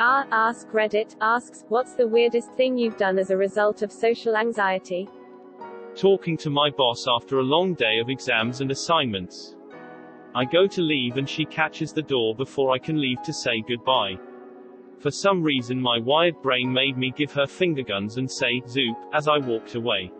Askreddit Asks, what's the weirdest thing you've done as a result of social anxiety? Talking to my boss after a long day of exams and assignments. I go to leave and she catches the door before I can leave to say goodbye. For some reason my wired brain made me give her fingerguns and say, "Zoop," as I walked away.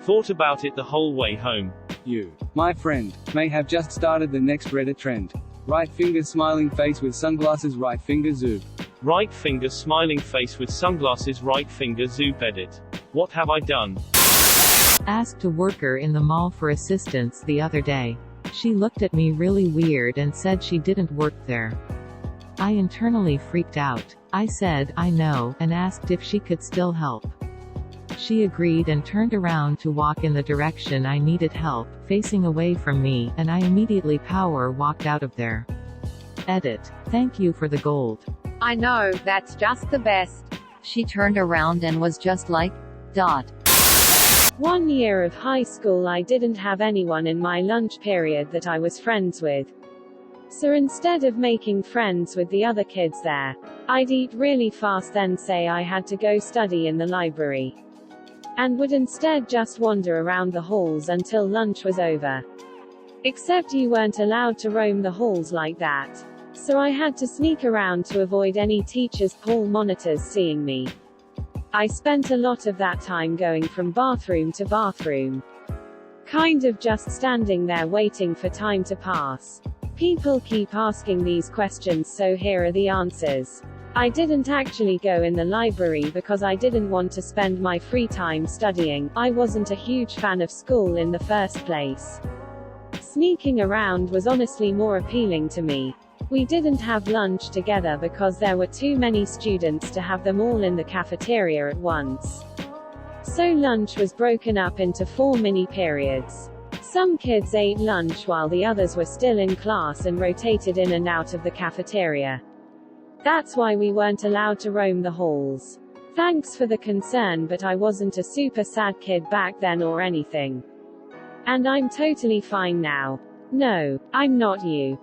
Thought about it the whole way home. You, my friend, may have just started the next Reddit trend. Right finger smiling face with sunglasses, right finger zoop. Right finger smiling face with sunglasses, right finger zoop. Edit. What have I done? Asked a worker in the mall for assistance the other day. She looked at me really weird and said she didn't work there. I internally freaked out. I said, I know, and asked if she could still help. She agreed and turned around to walk in the direction I needed help, facing away from me, and I immediately power walked out of there. Edit. Thank you for the gold. I know, that's just the best. She turned around and was just like, dot. 1 year of high school I didn't have anyone in my lunch period that I was friends with. So instead of making friends with the other kids there, I'd eat really fast then say I had to go study in the library. And would instead just wander around the halls until lunch was over. Except you weren't allowed to roam the halls like that. So I had to sneak around to avoid any teachers' hall monitors seeing me. I spent a lot of that time going from bathroom to bathroom. Kind of just standing there waiting for time to pass. People keep asking these questions, so here are the answers. I didn't actually go in the library because I didn't want to spend my free time studying. I wasn't a huge fan of school in the first place. Sneaking around was honestly more appealing to me. We didn't have lunch together because there were too many students to have them all in the cafeteria at once. So lunch was broken up into 4 mini periods. Some kids ate lunch while the others were still in class and rotated in and out of the cafeteria. That's why we weren't allowed to roam the halls. Thanks for the concern, but I wasn't a super sad kid back then or anything. And I'm totally fine now. No, I'm not you.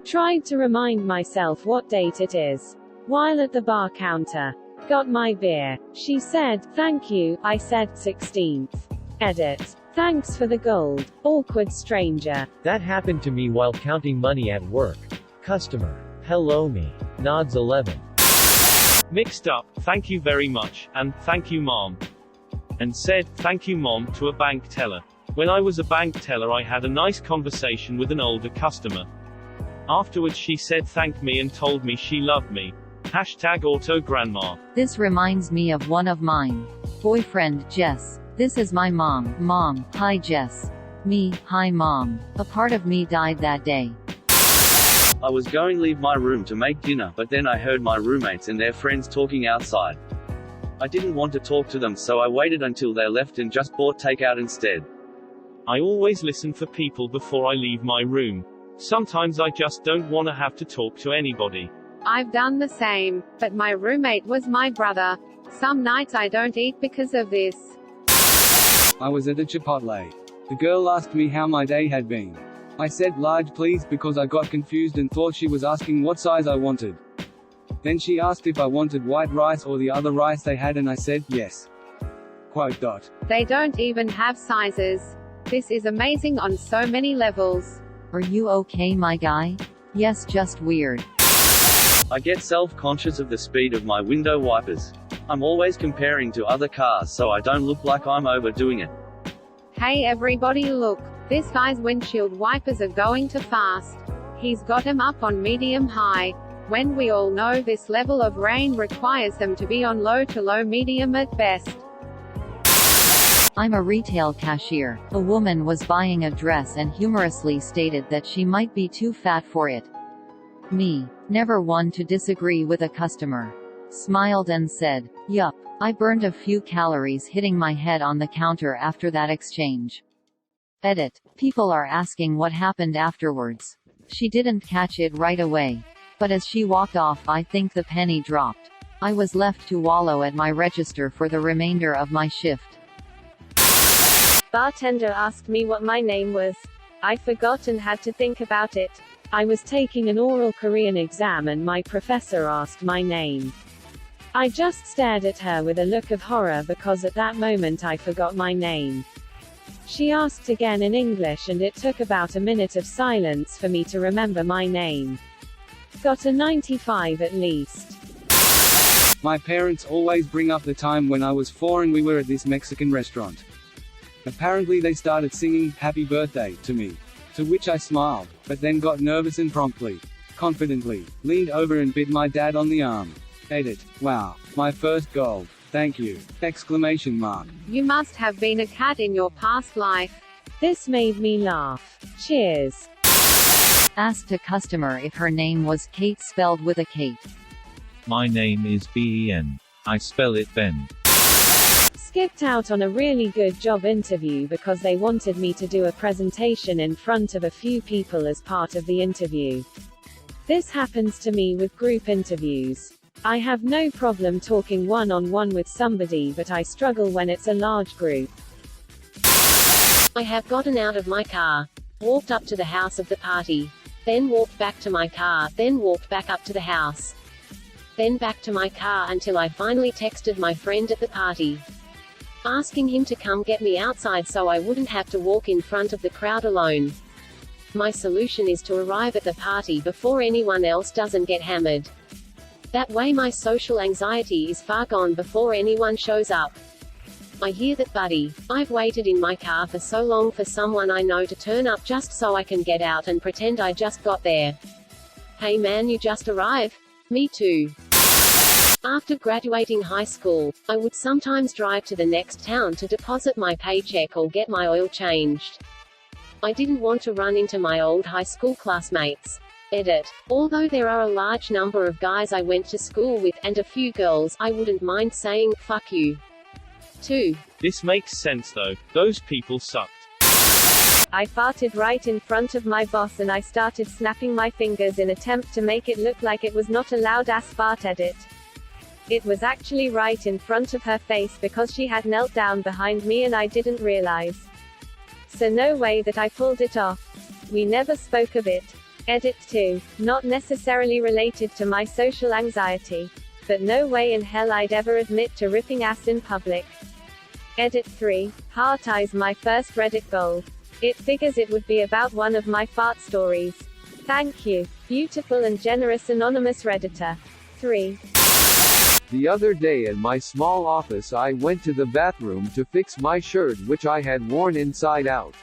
Tried to remind myself what date it is. While at the bar counter. Got my beer. She said, "Thank you." I said, 16th. Edit. Thanks for the gold. Awkward stranger. That happened to me while counting money at work. Customer. Hello me. Nods 11. Mixed up, "Thank you very much," and "Thank you mom." And said, "Thank you mom," to a bank teller. When I was a bank teller I had a nice conversation with an older customer. Afterwards she said thank me and told me she loved me. Hashtag auto grandma. This reminds me of one of mine. Boyfriend, Jess. This is my mom. Mom, hi Jess. Me, hi mom. A part of me died that day. I was going to leave my room to make dinner, but then I heard my roommates and their friends talking outside. I didn't want to talk to them, so I waited until they left and just bought takeout instead. I always listen for people before I leave my room. Sometimes I just don't want to have to talk to anybody. I've done the same, but my roommate was my brother. Some nights I don't eat because of this. I was at a Chipotle. The girl asked me how my day had been. I said large please because I got confused and thought she was asking what size I wanted. Then she asked if I wanted white rice or the other rice they had and I said yes. Quote dot. They don't even have sizes. This is amazing on so many levels. Are you okay, my guy? Yes, just weird. I get self-conscious of the speed of my window wipers. I'm always comparing to other cars so I don't look like I'm overdoing it. Hey everybody, look. This guy's windshield wipers are going too fast. He's got them up on medium high, when we all know this level of rain requires them to be on low to low medium at best. I'm a retail cashier. A woman was buying a dress and humorously stated that she might be too fat for it. Me, never one to disagree with a customer. Smiled and said, "Yup, I burned a few calories hitting my head on the counter after that exchange." Edit. People are asking what happened afterwards. She didn't catch it right away. But as she walked off I think the penny dropped. I was left to wallow at my register for the remainder of my shift. Bartender asked me what my name was. I forgot and had to think about it. I was taking an oral Korean exam and my professor asked my name. I just stared at her with a look of horror because at that moment I forgot my name. She asked again in English and it took about a minute of silence for me to remember my name. Got a 95 at least. My parents always bring up the time when I was 4 and we were at this Mexican restaurant. Apparently they started singing "Happy Birthday" to me. To which I smiled, but then got nervous and promptly, confidently, leaned over and bit my dad on the arm. Edit. Wow. My first gold. Thank you! Exclamation mark. You must have been a cat in your past life. This made me laugh. Cheers. Asked a customer if her name was Kate spelled with a Kate. My name is Ben. I spell it Ben. Skipped out on a really good job interview because they wanted me to do a presentation in front of a few people as part of the interview. This happens to me with group interviews. I have no problem talking one-on-one with somebody, but I struggle when it's a large group. I have gotten out of my car, walked up to the house of the party, then walked back to my car, then walked back up to the house, then back to my car until I finally texted my friend at the party, asking him to come get me outside so I wouldn't have to walk in front of the crowd alone. My solution is to arrive at the party before anyone else doesn't get hammered. That way my social anxiety is far gone before anyone shows up. I hear that, buddy. I've waited in my car for so long for someone I know to turn up just so I can get out and pretend I just got there. Hey man, you just arrived? Me too. After graduating high school, I would sometimes drive to the next town to deposit my paycheck or get my oil changed. I didn't want to run into my old high school classmates. Edit. Although there are a large number of guys I went to school with, and a few girls, I wouldn't mind saying, fuck you. 2. This makes sense though. Those people sucked. I farted right in front of my boss and I started snapping my fingers in attempt to make it look like it was not a loud ass fart. Edit. It was actually right in front of her face because she had knelt down behind me and I didn't realize. So no way that I pulled it off. We never spoke of it. Edit 2. Not necessarily related to my social anxiety. But no way in hell I'd ever admit to ripping ass in public. Edit 3. Heart eyes my first Reddit goal. It figures it would be about one of my fart stories. Thank you. Beautiful and generous anonymous Redditor. 3. The other day at my small office I went to the bathroom to fix my shirt which I had worn inside out.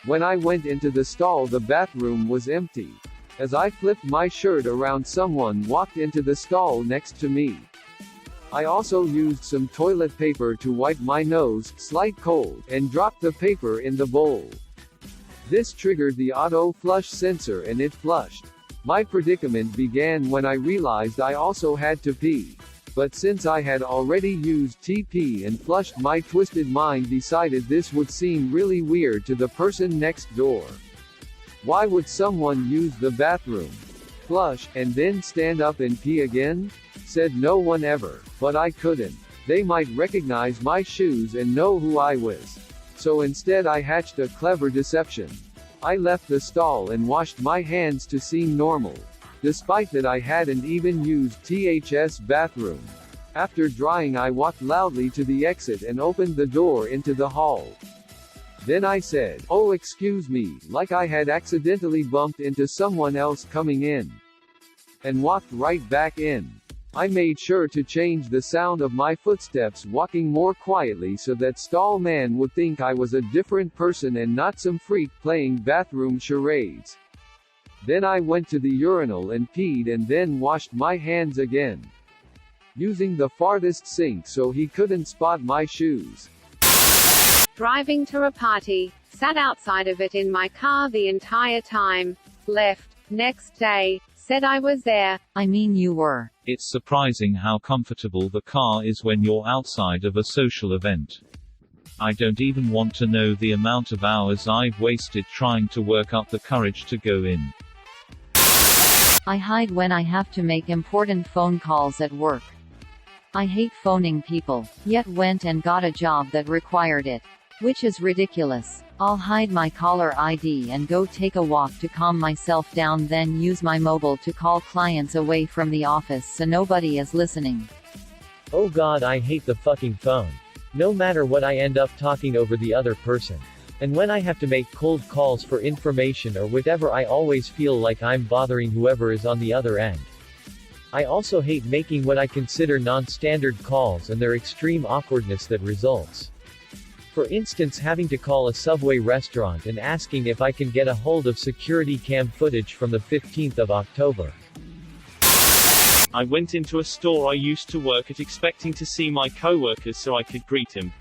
When I went into the stall the bathroom was empty. As I flipped my shirt around someone walked into the stall next to me. I also used some toilet paper to wipe my nose, slight cold, and dropped the paper in the bowl. This triggered the auto flush sensor and it flushed. My predicament began when I realized I also had to pee. But since I had already used TP and flushed, my twisted mind decided this would seem really weird to the person next door. Why would someone use the bathroom, flush, and then stand up and pee again? Said no one ever, but I couldn't. They might recognize my shoes and know who I was. So instead I hatched a clever deception. I left the stall and washed my hands to seem normal. Despite that I hadn't even used THS bathroom. After drying I walked loudly to the exit and opened the door into the hall. Then I said, "Oh excuse me," like I had accidentally bumped into someone else coming in. And walked right back in. I made sure to change the sound of my footsteps walking more quietly so that stall man would think I was a different person and not some freak playing bathroom charades. Then I went to the urinal and peed and then washed my hands again. Using the farthest sink so he couldn't spot my shoes. Driving to a party. Sat outside of it in my car the entire time. Left. Next day. Said I was there. I mean you were. It's surprising how comfortable the car is when you're outside of a social event. I don't even want to know the amount of hours I've wasted trying to work up the courage to go in. I hide when I have to make important phone calls at work. I hate phoning people, yet went and got a job that required it. Which is ridiculous. I'll hide my caller ID and go take a walk to calm myself down, then use my mobile to call clients away from the office so nobody is listening. Oh god, I hate the fucking phone. No matter what, I end up talking over the other person. And when I have to make cold calls for information or whatever, I always feel like I'm bothering whoever is on the other end. I also hate making what I consider non-standard calls and their extreme awkwardness that results. For instance, having to call a Subway restaurant and asking if I can get a hold of security cam footage from the 15th of October. I went into a store I used to work at expecting to see my coworkers so I could greet him.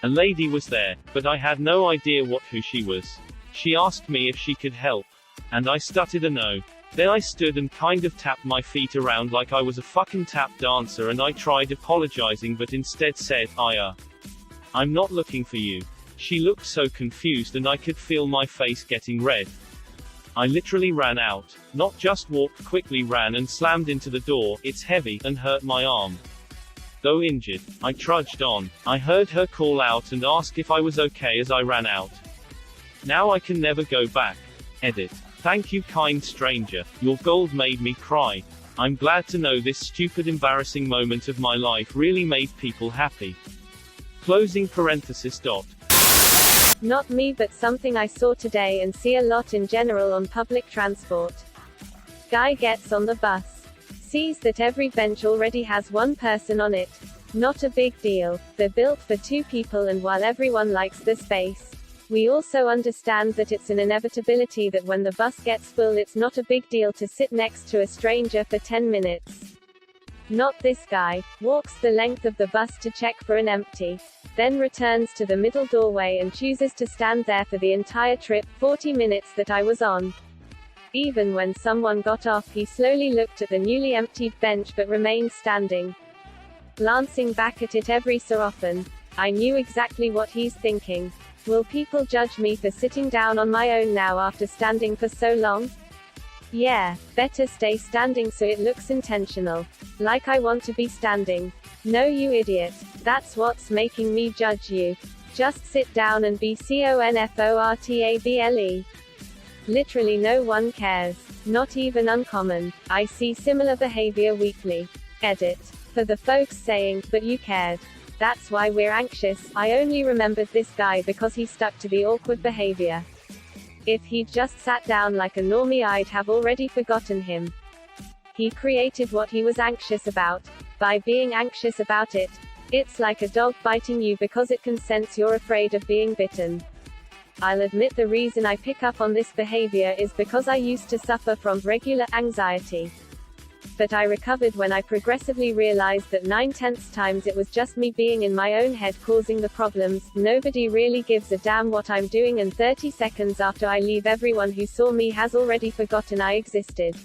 A lady was there, but I had no idea who she was. She asked me if she could help. And I stuttered a no. Then I stood and kind of tapped my feet around like I was a fucking tap dancer, and I tried apologizing but instead said, I'm not looking for you. She looked so confused and I could feel my face getting red. I literally ran out. Not just walked, quickly ran and slammed into the door. It's heavy, and hurt my arm. Though injured, I trudged on. I heard her call out and ask if I was okay as I ran out. Now I can never go back. Edit. Thank you, kind stranger. Your gold made me cry. I'm glad to know this stupid, embarrassing moment of my life really made people happy. Closing parenthesis. Not me, but something I saw today and see a lot in general on public transport. Guy gets on the bus. Sees that every bench already has one person on it. Not a big deal. They're built for 2 people, and while everyone likes the space, we also understand that it's an inevitability that when the bus gets full, it's not a big deal to sit next to a stranger for 10 minutes. Not this guy. Walks the length of the bus to check for an empty. Then returns to the middle doorway and chooses to stand there for the entire trip, 40 minutes that I was on. Even when someone got off, he slowly looked at the newly emptied bench but remained standing. Glancing back at it every so often, I knew exactly what he's thinking. Will people judge me for sitting down on my own now after standing for so long? Yeah, better stay standing so it looks intentional. Like I want to be standing. No, you idiot. That's what's making me judge you. Just sit down and be comfortable. Literally no one cares. Not even uncommon. I see similar behavior weekly. Edit. For the folks saying, but you cared. That's why we're anxious. I only remembered this guy because he stuck to the awkward behavior. If he'd just sat down like a normie, I'd have already forgotten him. He created what he was anxious about. By being anxious about it. It's like a dog biting you because it can sense you're afraid of being bitten. I'll admit the reason I pick up on this behavior is because I used to suffer from regular anxiety. But I recovered when I progressively realized that 9/10 times it was just me being in my own head causing the problems. Nobody really gives a damn what I'm doing, and 30 seconds after I leave, everyone who saw me has already forgotten I existed.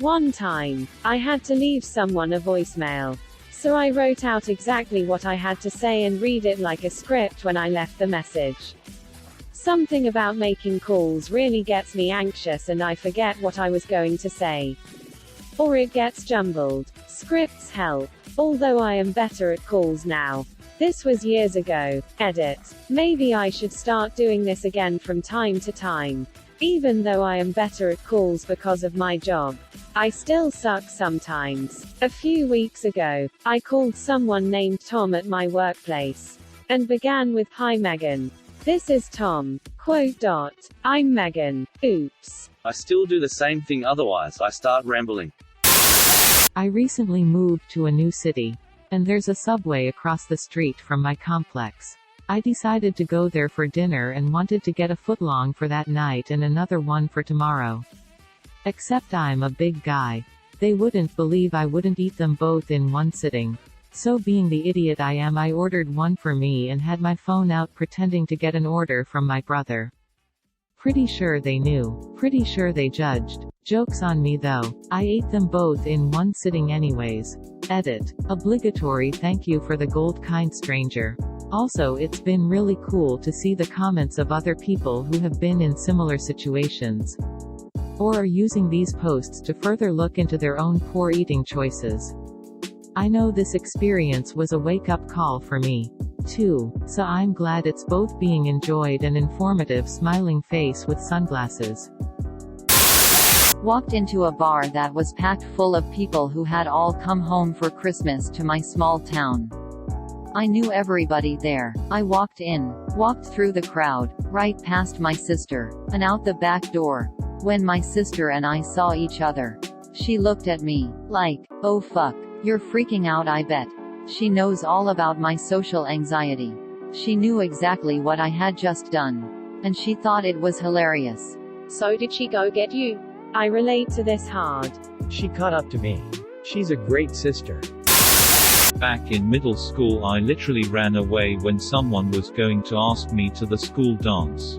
One time, I had to leave someone a voicemail. So I wrote out exactly what I had to say and read it like a script when I left the message. Something about making calls really gets me anxious and I forget what I was going to say. Or it gets jumbled. Scripts help. Although I am better at calls now. This was years ago. Edit. Maybe I should start doing this again from time to time. Even though I am better at calls because of my job, I still suck sometimes. A few weeks ago, I called someone named Tom at my workplace. And began with, "Hi Megan. This is Tom. I'm Megan. Oops." I still do the same thing, otherwise I start rambling. I recently moved to a new city. And there's a Subway across the street from my complex. I decided to go there for dinner and wanted to get a footlong for that night and another one for tomorrow. Except I'm a big guy. They wouldn't believe I wouldn't eat them both in one sitting. So being the idiot I am, I ordered one for me and had my phone out pretending to get an order from my brother. Pretty sure they knew. Pretty sure they judged. Joke's on me though. I ate them both in one sitting anyways. Edit. Obligatory thank you for the gold, kind stranger. Also, it's been really cool to see the comments of other people who have been in similar situations. Or are using these posts to further look into their own poor eating choices. I know this experience was a wake-up call for me. too, so I'm glad it's both being enjoyed and informative. Smiling face with sunglasses. Walked into a bar that was packed full of people who had all come home for Christmas to my small town. I knew everybody there. I walked in, walked through the crowd, right past my sister, and out the back door. When my sister and I saw each other, she looked at me, like, oh fuck, you're freaking out I bet. She knows all about my social anxiety. She knew exactly what I had just done. And she thought it was hilarious. So did she go get you? I relate to this hard. She caught up to me. She's a great sister. Back in middle school, I literally ran away when someone was going to ask me to the school dance.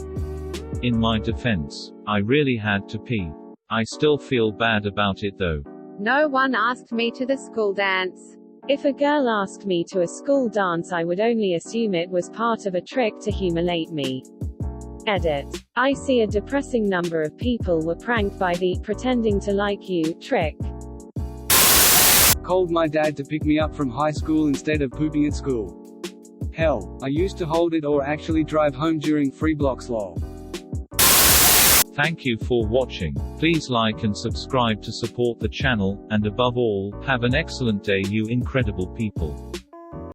In my defense, I really had to pee. I still feel bad about it though. No one asked me to the school dance. If a girl asked me to a school dance, I would only assume it was part of a trick to humiliate me. Edit. I see a depressing number of people were pranked by the pretending to like you trick. Called my dad to pick me up from high school instead of pooping at school. Hell, I used to hold it or actually drive home during free blocks lol. Thank you for watching. Please like and subscribe to support the channel, and above all, have an excellent day you incredible people.